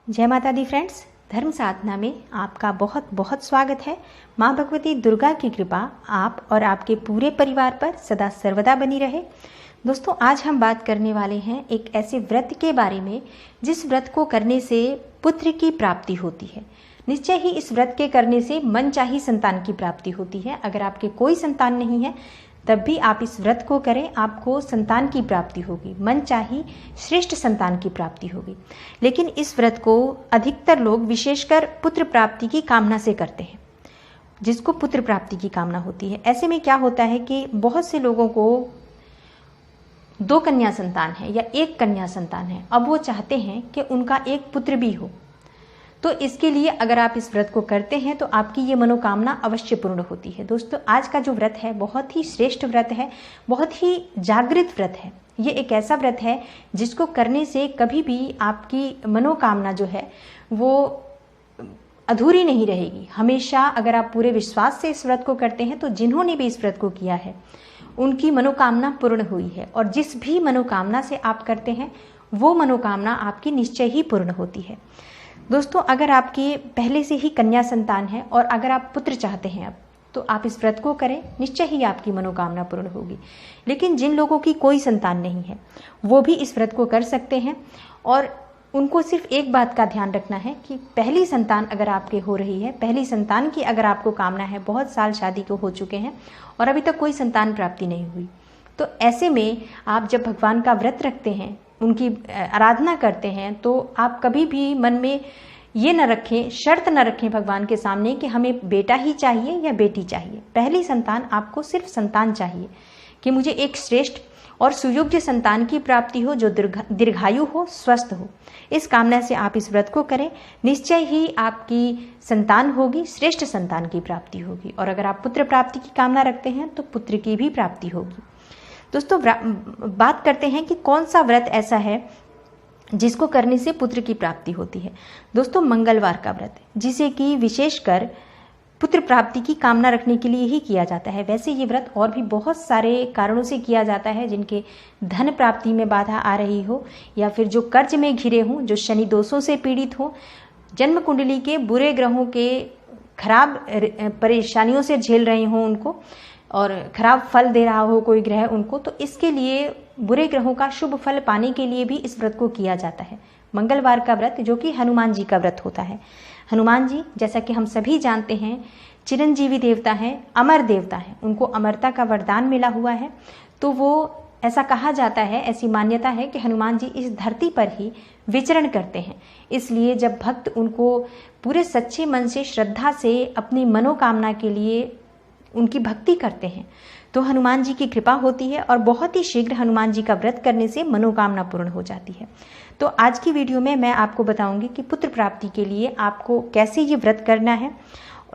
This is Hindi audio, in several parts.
जय माता दी फ्रेंड्स, धर्म साधना में आपका बहुत बहुत स्वागत है। माँ भगवती दुर्गा की कृपा आप और आपके पूरे परिवार पर सदा सर्वदा बनी रहे। दोस्तों, आज हम बात करने वाले हैं एक ऐसे व्रत के बारे में जिस व्रत को करने से पुत्र की प्राप्ति होती है। निश्चय ही इस व्रत के करने से मनचाही संतान की प्राप्ति होती है। अगर आपके कोई संतान नहीं है तब भी आप इस व्रत को करें, आपको संतान की प्राप्ति होगी, मनचाही श्रेष्ठ संतान की प्राप्ति होगी। लेकिन इस व्रत को अधिकतर लोग विशेषकर पुत्र प्राप्ति की कामना से करते हैं, जिसको पुत्र प्राप्ति की कामना होती है। ऐसे में क्या होता है कि बहुत से लोगों को 2 कन्या संतान है या 1 कन्या संतान है, अब वो चाहते हैं कि उनका एक पुत्र भी हो। तो इसके लिए अगर आप इस व्रत को करते हैं तो आपकी ये मनोकामना अवश्य पूर्ण होती है। दोस्तों, आज का जो व्रत है बहुत ही श्रेष्ठ व्रत है, बहुत ही जागृत व्रत है। ये एक ऐसा व्रत है जिसको करने से कभी भी आपकी मनोकामना जो है वो अधूरी नहीं रहेगी। हमेशा अगर आप पूरे विश्वास से इस व्रत को करते हैं तो जिन्होंने भी इस व्रत को किया है उनकी मनोकामना पूर्ण हुई है, और जिस भी मनोकामना से आप करते हैं वो मनोकामना आपकी निश्चय ही पूर्ण होती है। दोस्तों, अगर आपके पहले से ही कन्या संतान है और अगर आप पुत्र चाहते हैं अब, तो आप इस व्रत को करें, निश्चय ही आपकी मनोकामना पूर्ण होगी। लेकिन जिन लोगों की कोई संतान नहीं है वो भी इस व्रत को कर सकते हैं, और उनको सिर्फ एक बात का ध्यान रखना है कि पहली संतान अगर आपके हो रही है, पहली संतान की अगर आपको कामना है, बहुत साल शादी को हो चुके हैं और अभी तक कोई संतान प्राप्ति नहीं हुई, तो ऐसे में आप जब भगवान का व्रत रखते हैं, उनकी आराधना करते हैं, तो आप कभी भी मन में ये न रखें, शर्त न रखें भगवान के सामने कि हमें बेटा ही चाहिए या बेटी चाहिए। पहली संतान आपको सिर्फ संतान चाहिए कि मुझे एक श्रेष्ठ और सुयोग्य संतान की प्राप्ति हो जो दीर्घायु हो, स्वस्थ हो। इस कामना से आप इस व्रत को करें, निश्चय ही आपकी संतान होगी, श्रेष्ठ संतान की प्राप्ति होगी। और अगर आप पुत्र प्राप्ति की कामना रखते हैं तो पुत्र की भी प्राप्ति होगी। दोस्तों, बात करते हैं कि कौन सा व्रत ऐसा है जिसको करने से पुत्र की प्राप्ति होती है। दोस्तों, मंगलवार का व्रत, जिसे कि विशेषकर पुत्र प्राप्ति की कामना रखने के लिए ही किया जाता है। वैसे ये व्रत और भी बहुत सारे कारणों से किया जाता है, जिनके धन प्राप्ति में बाधा आ रही हो, या फिर जो कर्ज में घिरे हों, जो शनि दोषों से पीड़ित हो, जन्म कुंडली के बुरे ग्रहों के खराब परेशानियों से झेल रहे हों उनको, और खराब फल दे रहा हो कोई ग्रह उनको, तो इसके लिए बुरे ग्रहों का शुभ फल पाने के लिए भी इस व्रत को किया जाता है। मंगलवार का व्रत, जो कि हनुमान जी का व्रत होता है। हनुमान जी, जैसा कि हम सभी जानते हैं, चिरंजीवी देवता हैं, अमर देवता हैं, उनको अमरता का वरदान मिला हुआ है। तो वो ऐसा कहा जाता है, ऐसी मान्यता है कि हनुमान जी इस धरती पर ही विचरण करते हैं। इसलिए जब भक्त उनको पूरे सच्चे मन से, श्रद्धा से अपनी मनोकामना के लिए उनकी भक्ति करते हैं तो हनुमान जी की कृपा होती है, और बहुत ही शीघ्र हनुमान जी का व्रत करने से मनोकामना पूर्ण हो जाती है। तो आज की वीडियो में मैं आपको बताऊंगी कि पुत्र प्राप्ति के लिए आपको कैसे ये व्रत करना है,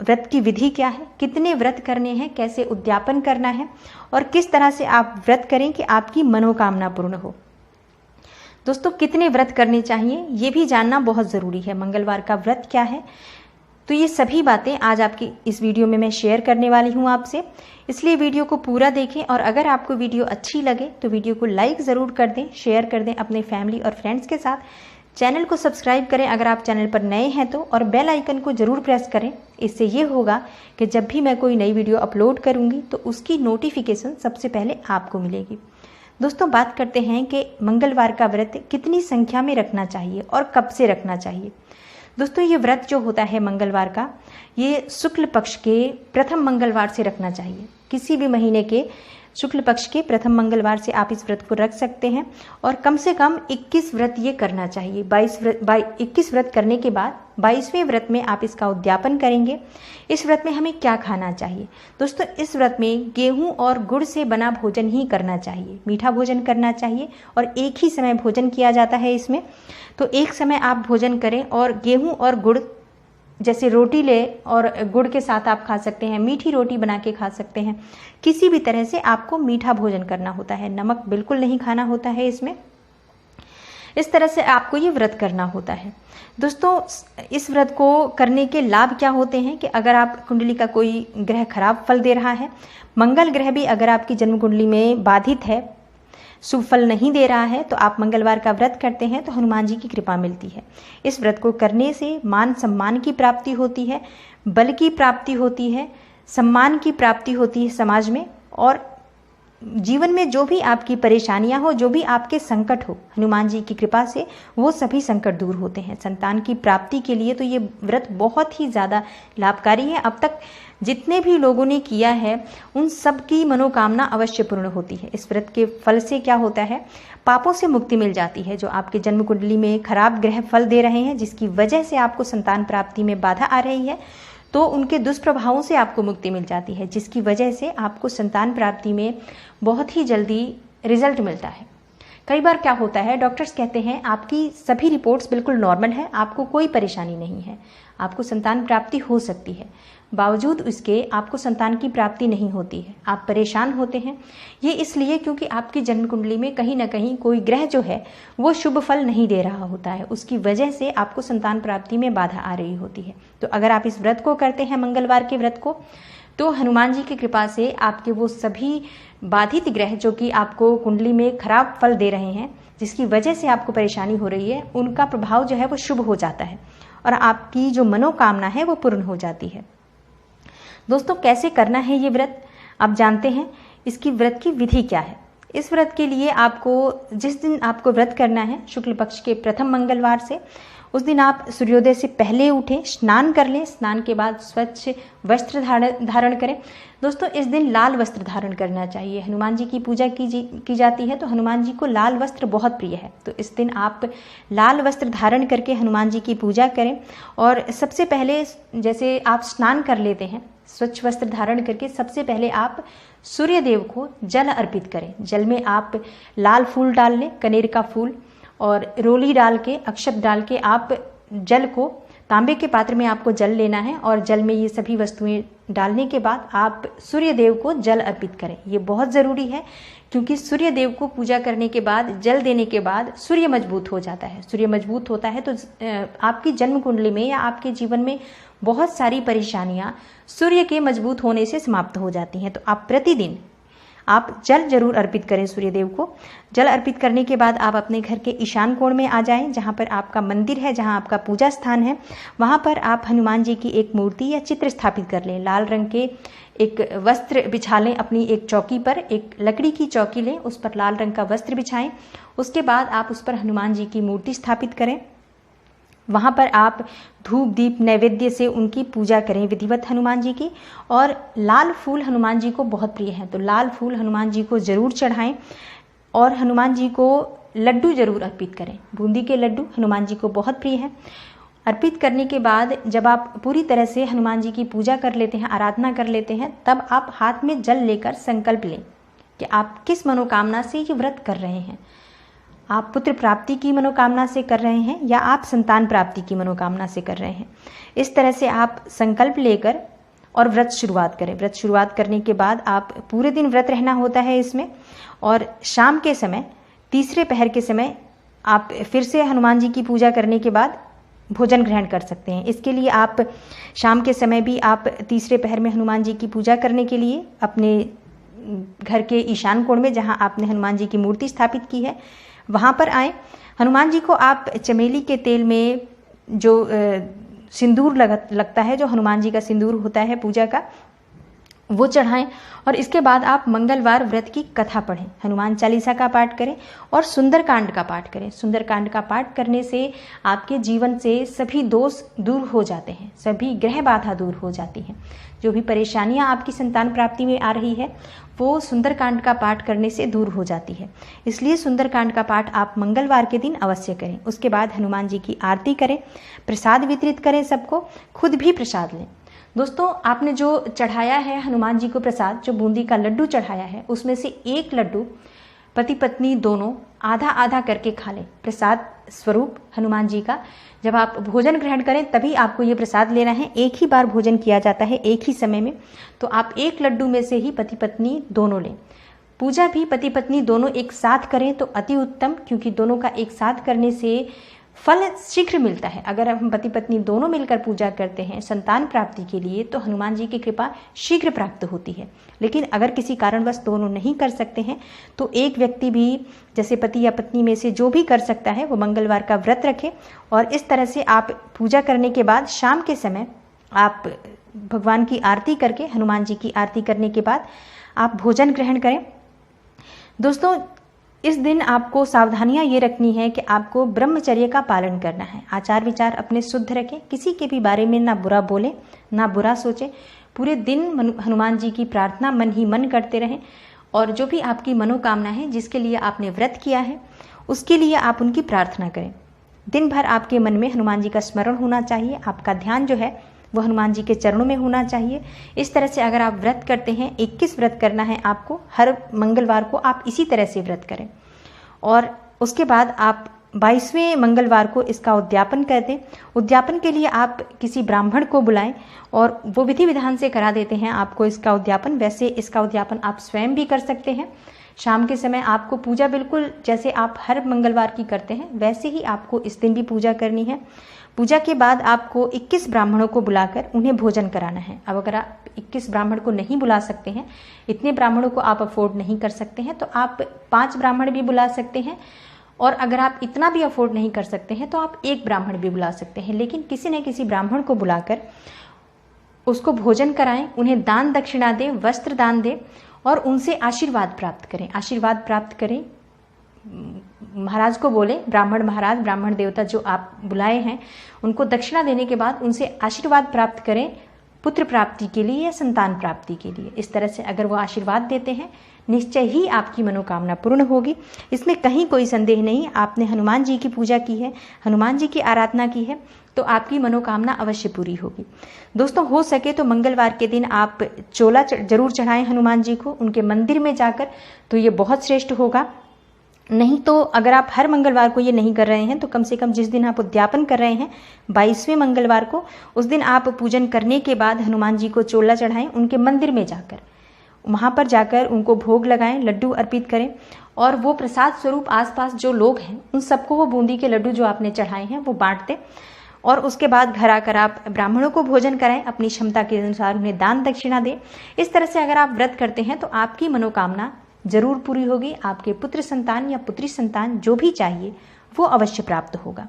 व्रत की विधि क्या है, कितने व्रत करने हैं, कैसे उद्यापन करना है, और किस तरह से आप व्रत करें कि आपकी मनोकामना पूर्ण हो। दोस्तों, कितने व्रत करने चाहिए ये भी जानना बहुत ज़रूरी है। मंगलवार का व्रत क्या है, तो ये सभी बातें आज आपकी इस वीडियो में मैं शेयर करने वाली हूँ आपसे, इसलिए वीडियो को पूरा देखें। और अगर आपको वीडियो अच्छी लगे तो वीडियो को लाइक ज़रूर कर दें, शेयर कर दें अपने फैमिली और फ्रेंड्स के साथ। चैनल को सब्सक्राइब करें अगर आप चैनल पर नए हैं तो, और बेल आइकन को ज़रूर प्रेस करें। इससे ये होगा कि जब भी मैं कोई नई वीडियो अपलोड करूँगी तो उसकी नोटिफिकेशन सबसे पहले आपको मिलेगी। दोस्तों, बात करते हैं कि मंगलवार का व्रत कितनी संख्या में रखना चाहिए और कब से रखना चाहिए। दोस्तों, ये व्रत जो होता है मंगलवार का, ये शुक्ल पक्ष के प्रथम मंगलवार से रखना चाहिए। किसी भी महीने के शुक्ल पक्ष के प्रथम मंगलवार से आप इस व्रत को रख सकते हैं, और कम से कम 21 व्रत ये करना चाहिए। 21 व्रत करने के बाद 22वें व्रत में आप इसका उद्यापन करेंगे। इस व्रत में हमें क्या खाना चाहिए? दोस्तों, इस व्रत में गेहूं और गुड़ से बना भोजन ही करना चाहिए, मीठा भोजन करना चाहिए, और एक ही समय भोजन किया जाता है इसमें। तो एक समय आप भोजन करें, और गेहूं और गुड़ जैसे रोटी ले और गुड़ के साथ आप खा सकते हैं, मीठी रोटी बना के खा सकते हैं। किसी भी तरह से आपको मीठा भोजन करना होता है, नमक बिल्कुल नहीं खाना होता है इसमें। इस तरह से आपको ये व्रत करना होता है। दोस्तों, इस व्रत को करने के लाभ क्या होते हैं कि अगर आप कुंडली का कोई ग्रह खराब फल दे रहा है, मंगल ग्रह भी अगर आपकी जन्म कुंडली में बाधित है, शुभ फल नहीं दे रहा है तो आप मंगलवार का व्रत करते हैं तो हनुमान जी की कृपा मिलती है। इस व्रत को करने से मान सम्मान की प्राप्ति होती है, बल की प्राप्ति होती है, सम्मान की प्राप्ति होती है समाज में, और जीवन में जो भी आपकी परेशानियां हो, जो भी आपके संकट हो, हनुमान जी की कृपा से वो सभी संकट दूर होते हैं। संतान की प्राप्ति के लिए तो ये व्रत बहुत ही ज़्यादा लाभकारी है। अब तक जितने भी लोगों ने किया है उन सब की मनोकामना अवश्य पूर्ण होती है। इस व्रत के फल से क्या होता है, पापों से मुक्ति मिल जाती है। जो आपके जन्म कुंडली में खराब ग्रह फल दे रहे हैं, जिसकी वजह से आपको संतान प्राप्ति में बाधा आ रही है, तो उनके दुष्प्रभावों से आपको मुक्ति मिल जाती है, जिसकी वजह से आपको संतान प्राप्ति में बहुत ही जल्दी रिजल्ट मिलता है। कई बार क्या होता है, डॉक्टर्स कहते हैं आपकी सभी रिपोर्ट्स बिल्कुल नॉर्मल है, आपको कोई परेशानी नहीं है, आपको संतान प्राप्ति हो सकती है, बावजूद उसके आपको संतान की प्राप्ति नहीं होती है। आप परेशान होते हैं। ये इसलिए क्योंकि आपकी जन्म कुंडली में कहीं ना कहीं कोई ग्रह जो है वो शुभ फल नहीं दे रहा होता है, उसकी वजह से आपको संतान प्राप्ति में बाधा आ रही होती है। तो अगर आप इस व्रत को करते हैं, मंगलवार के व्रत को, तो हनुमान जी की कृपा से आपके वो सभी बाधित ग्रह जो कि आपको कुंडली में खराब फल दे रहे हैं, जिसकी वजह से आपको परेशानी हो रही है, उनका प्रभाव जो है वो शुभ हो जाता है और आपकी जो मनोकामना है वो पूर्ण हो जाती है। दोस्तों, कैसे करना है ये व्रत आप जानते हैं। इसकी व्रत की विधि क्या है। इस व्रत के लिए आपको जिस दिन आपको व्रत करना है, शुक्ल पक्ष के प्रथम मंगलवार से, उस दिन आप सूर्योदय से पहले उठें, स्नान कर लें, स्नान के बाद स्वच्छ वस्त्र धारण करें। दोस्तों, इस दिन लाल वस्त्र धारण करना चाहिए। हनुमान जी की पूजा की जाती है तो हनुमान जी को लाल वस्त्र बहुत प्रिय है, तो इस दिन आप लाल वस्त्र धारण करके हनुमान जी की पूजा करें। और सबसे पहले जैसे आप स्नान कर लेते हैं, स्वच्छ वस्त्र धारण करके सबसे पहले आप सूर्य देव को जल अर्पित करें। जल में आप लाल फूल डाल लें, कनेर का फूल, और रोली डाल के, अक्षत डाल के आप जल को, तांबे के पात्र में आपको जल लेना है और जल में ये सभी वस्तुएं डालने के बाद आप सूर्य देव को जल अर्पित करें। ये बहुत ज़रूरी है क्योंकि सूर्य देव को पूजा करने के बाद, जल देने के बाद सूर्य मजबूत हो जाता है। सूर्य मजबूत होता है तो आपकी जन्म कुंडली में या आपके जीवन में बहुत सारी परेशानियां सूर्य के मजबूत होने से समाप्त हो जाती हैं। तो आप प्रतिदिन आप जल जरूर अर्पित करें सूर्य देव को। जल अर्पित करने के बाद आप अपने घर के ईशान कोण में आ जाएं, जहाँ पर आपका मंदिर है, जहाँ आपका पूजा स्थान है, वहाँ पर आप हनुमान जी की एक मूर्ति या चित्र स्थापित कर लें। लाल रंग के एक वस्त्र बिछा लें, अपनी एक चौकी पर, एक लकड़ी की चौकी लें, उस पर लाल रंग का वस्त्र बिछाएं। उसके बाद आप उस पर हनुमान जी की मूर्ति स्थापित करें। वहाँ पर आप धूप दीप नैवेद्य से उनकी पूजा करें विधिवत हनुमान जी की। और लाल फूल हनुमान जी को बहुत प्रिय है, तो लाल फूल हनुमान जी को जरूर चढ़ाएं और हनुमान जी को लड्डू जरूर अर्पित करें। बूंदी के लड्डू हनुमान जी को बहुत प्रिय है। अर्पित करने के बाद जब आप पूरी तरह से हनुमान जी की पूजा कर लेते हैं, आराधना कर लेते हैं, तब आप हाथ में जल लेकर संकल्प लें कि आप किस मनोकामना से ये व्रत कर रहे हैं। आप पुत्र प्राप्ति की मनोकामना से कर रहे हैं या आप संतान प्राप्ति की मनोकामना से कर रहे हैं। इस तरह से आप संकल्प लेकर और व्रत शुरुआत करें। व्रत शुरुआत करने के बाद आप पूरे दिन व्रत रहना होता है इसमें, और शाम के समय, तीसरे पहर के समय आप फिर से हनुमान जी की पूजा करने के बाद भोजन ग्रहण कर सकते हैं। इसके लिए आप शाम के समय भी आप तीसरे पहर में हनुमान जी की पूजा करने के लिए अपने घर के ईशान कोण में, जहाँ आपने हनुमान जी की मूर्ति स्थापित की है, वहाँ पर आए। हनुमान जी को आप चमेली के तेल में जो सिंदूर लगता है, जो हनुमान जी का सिंदूर होता है पूजा का, वो चढ़ाएं। और इसके बाद आप मंगलवार व्रत की कथा पढ़ें, हनुमान चालीसा का पाठ करें और सुंदरकांड का पाठ करें। सुंदरकांड का पाठ करने से आपके जीवन से सभी दोष दूर हो जाते हैं, सभी ग्रह बाधा दूर हो जाती हैं। जो भी परेशानियां आपकी संतान प्राप्ति में आ रही है वो सुंदरकांड का पाठ करने से दूर हो जाती है। इसलिए सुंदरकांड का पाठ आप मंगलवार के दिन अवश्य करें। उसके बाद हनुमान जी की आरती करें, प्रसाद वितरित करें सबको, खुद भी प्रसाद लें। दोस्तों, आपने जो चढ़ाया है हनुमान जी को प्रसाद, जो बूंदी का लड्डू चढ़ाया है, उसमें से एक लड्डू पति पत्नी दोनों आधा आधा करके खा लें, प्रसाद स्वरूप हनुमान जी का। जब आप भोजन ग्रहण करें तभी आपको ये प्रसाद लेना है। एक ही बार भोजन किया जाता है, एक ही समय में, तो आप एक लड्डू में से ही पति पत्नी दोनों लें। पूजा भी पति पत्नी दोनों एक साथ करें तो अति उत्तम, क्योंकि दोनों का एक साथ करने से फल शीघ्र मिलता है। अगर हम पति पत्नी दोनों मिलकर पूजा करते हैं संतान प्राप्ति के लिए तो हनुमान जी की कृपा शीघ्र प्राप्त होती है। लेकिन अगर किसी कारणवश दोनों नहीं कर सकते हैं तो एक व्यक्ति भी, जैसे पति या पत्नी में से जो भी कर सकता है, वो मंगलवार का व्रत रखे और इस तरह से आप पूजा करने के बाद शाम के समय आप भगवान की आरती करके, हनुमान जी की आरती करने के बाद आप भोजन ग्रहण करें। दोस्तों, इस दिन आपको सावधानियां ये रखनी है कि आपको ब्रह्मचर्य का पालन करना है। आचार विचार अपने शुद्ध रखें, किसी के भी बारे में ना बुरा बोलें, ना बुरा सोचें। पूरे दिन हनुमान जी की प्रार्थना मन ही मन करते रहें और जो भी आपकी मनोकामना है, जिसके लिए आपने व्रत किया है, उसके लिए आप उनकी प्रार्थना करें। दिन भर आपके मन में हनुमान जी का स्मरण होना चाहिए, आपका ध्यान जो है वो हनुमान जी के चरणों में होना चाहिए। इस तरह से अगर आप व्रत करते हैं, 21 व्रत करना है आपको, हर मंगलवार को आप इसी तरह से व्रत करें और उसके बाद आप 22वें मंगलवार को इसका उद्यापन कर दें। उद्यापन के लिए आप किसी ब्राह्मण को बुलाएं और वो विधि विधान से करा देते हैं आपको इसका उद्यापन। वैसे इसका उद्यापन आप स्वयं भी कर सकते हैं। शाम के समय आपको पूजा बिल्कुल जैसे आप हर मंगलवार की करते हैं वैसे ही आपको इस दिन भी पूजा करनी है। पूजा के बाद आपको 21 ब्राह्मणों को बुलाकर उन्हें भोजन कराना है। अब अगर आप 21 ब्राह्मण को नहीं बुला सकते हैं, इतने ब्राह्मणों को आप अफोर्ड नहीं कर सकते हैं, तो आप 5 ब्राह्मण भी बुला सकते हैं और अगर आप इतना भी अफोर्ड नहीं कर सकते हैं तो आप 1 ब्राह्मण भी बुला सकते हैं। लेकिन किसी न किसी ब्राह्मण को बुलाकर उसको भोजन कराएं, उन्हें दान दक्षिणा दें, वस्त्र दान दें और उनसे आशीर्वाद प्राप्त करें। आशीर्वाद प्राप्त करें, महाराज को बोले, ब्राह्मण महाराज, ब्राह्मण देवता जो आप बुलाए हैं उनको दक्षिणा देने के बाद उनसे आशीर्वाद प्राप्त करें पुत्र प्राप्ति के लिए या संतान प्राप्ति के लिए। इस तरह से अगर वो आशीर्वाद देते हैं निश्चय ही आपकी मनोकामना पूर्ण होगी। इसमें कहीं कोई संदेह नहीं। आपने हनुमान जी की पूजा की है, हनुमान जी की आराधना की है तो आपकी मनोकामना अवश्य पूरी होगी। दोस्तों, हो सके तो मंगलवार के दिन आप चोला जरूर चढ़ाएं हनुमान जी को उनके मंदिर में जाकर, तो ये बहुत श्रेष्ठ होगा। नहीं तो अगर आप हर मंगलवार को ये नहीं कर रहे हैं तो कम से कम जिस दिन आप उद्यापन कर रहे हैं 22वें मंगलवार को, उस दिन आप पूजन करने के बाद हनुमान जी को चोला चढ़ाएं उनके मंदिर में जाकर। वहाँ पर जाकर उनको भोग लगाएं, लड्डू अर्पित करें और वो प्रसाद स्वरूप आसपास जो लोग हैं उन सबको वो बूंदी के लड्डू जो आपने चढ़ाए हैं वो बांट दें और उसके बाद घर आकर आप ब्राह्मणों को भोजन कराएं, अपनी क्षमता के अनुसार उन्हें दान दक्षिणा दें। इस तरह से अगर आप व्रत करते हैं तो आपकी मनोकामना जरूर पूरी होगी। आपके पुत्र संतान या पुत्री संतान जो भी चाहिए वो अवश्य प्राप्त होगा।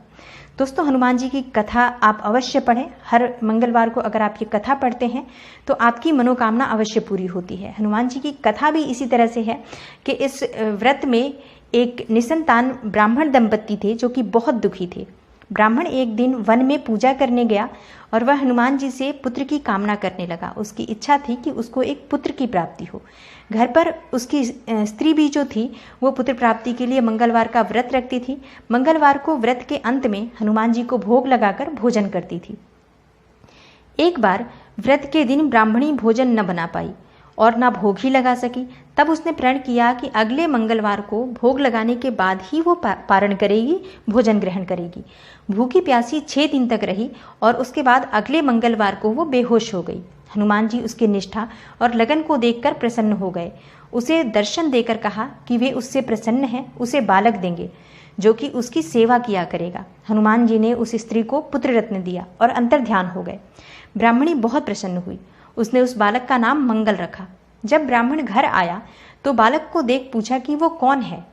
दोस्तों, हनुमान जी की कथा आप अवश्य पढ़ें। हर मंगलवार को अगर आप ये कथा पढ़ते हैं तो आपकी मनोकामना अवश्य पूरी होती है। हनुमान जी की कथा भी इसी तरह से है कि इस व्रत में एक निसंतान ब्राह्मण दंपत्ति थे जो कि बहुत दुखी थे। ब्राह्मण एक दिन वन में पूजा करने गया और वह हनुमान जी से पुत्र की कामना करने लगा। उसकी इच्छा थी कि उसको एक पुत्र की प्राप्ति हो। घर पर उसकी स्त्री भी जो थी वो पुत्र प्राप्ति के लिए मंगलवार का व्रत रखती थी। मंगलवार को व्रत के अंत में हनुमान जी को भोग लगाकर भोजन करती थी। एक बार व्रत के दिन ब्राह्मणी भोजन न बना पाई और ना भोग ही लगा सकी। तब उसने प्रण किया कि अगले मंगलवार को भोग लगाने के बाद ही वो पारण करेगी, भोजन ग्रहण करेगी। भूखी प्यासी 6 दिन तक रही और उसके बाद अगले मंगलवार को वो बेहोश हो गई। हनुमान जी उसकी निष्ठा और लगन को देखकर प्रसन्न हो गए। उसे दर्शन देकर कहा कि वे उससे प्रसन्न हैं, उसे बालक देंगे जो कि उसकी सेवा किया करेगा। हनुमान जी ने उस स्त्री को पुत्र रत्न दिया और अंतर्ध्यान हो गए। ब्राह्मणी बहुत प्रसन्न हुई। उसने उस बालक का नाम मंगल रखा। जब ब्राह्मण घर आया तो बालक को देख पूछा कि वो कौन है।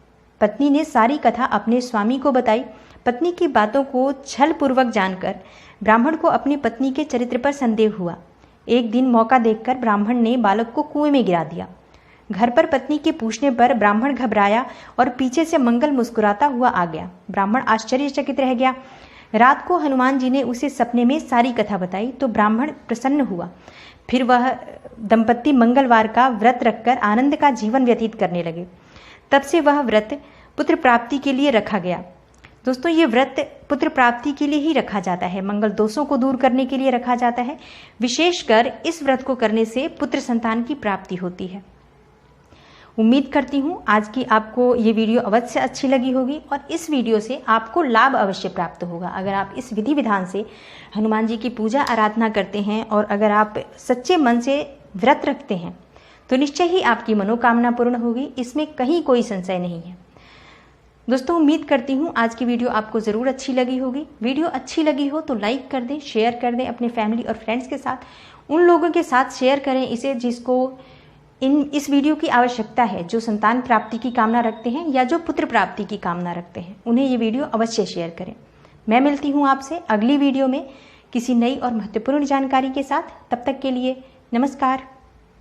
पत्नी ने सारी कथा अपने स्वामी को बताई। पत्नी की बातों को छल पूर्वक जानकर ब्राह्मण को अपनी पत्नी के चरित्र पर संदेह हुआ। एक दिन मौका देखकर ब्राह्मण ने बालक को कुएं में गिरा दिया। घर पर पत्नी के पूछने पर ब्राह्मण घबराया और पीछे से मंगल मुस्कुराता हुआ आ गया। ब्राह्मण आश्चर्यचकित रह गया। रात को हनुमान जी ने उसे सपने में सारी कथा बताई तो ब्राह्मण प्रसन्न हुआ। फिर वह दंपत्ति मंगलवार का व्रत रखकर आनंद का जीवन व्यतीत करने लगे। तब से वह व्रत पुत्र प्राप्ति के लिए रखा गया। दोस्तों, ये व्रत पुत्र प्राप्ति के लिए ही रखा जाता है, मंगल दोषों को दूर करने के लिए रखा जाता है। विशेषकर इस व्रत को करने से पुत्र संतान की प्राप्ति होती है। उम्मीद करती हूँ आज की आपको ये वीडियो अवश्य अच्छी लगी होगी और इस वीडियो से आपको लाभ अवश्य प्राप्त होगा। अगर आप इस विधि विधान से हनुमान जी की पूजा आराधना करते हैं और अगर आप सच्चे मन से व्रत रखते हैं तो निश्चय ही आपकी मनोकामना पूर्ण होगी। इसमें कहीं कोई संशय नहीं है। दोस्तों उम्मीद करती हूँ आज की वीडियो आपको ज़रूर अच्छी लगी होगी। वीडियो अच्छी लगी हो तो लाइक कर दें, शेयर कर दें अपने फैमिली और फ्रेंड्स के साथ। उन लोगों के साथ शेयर करें इसे जिसको इस वीडियो की आवश्यकता है, जो संतान प्राप्ति की कामना रखते हैं या जो पुत्र प्राप्ति की कामना रखते हैं, उन्हें ये वीडियो अवश्य शेयर करें। मैं मिलती हूँ आपसे अगली वीडियो में किसी नई और महत्वपूर्ण जानकारी के साथ। तब तक के लिए नमस्कार।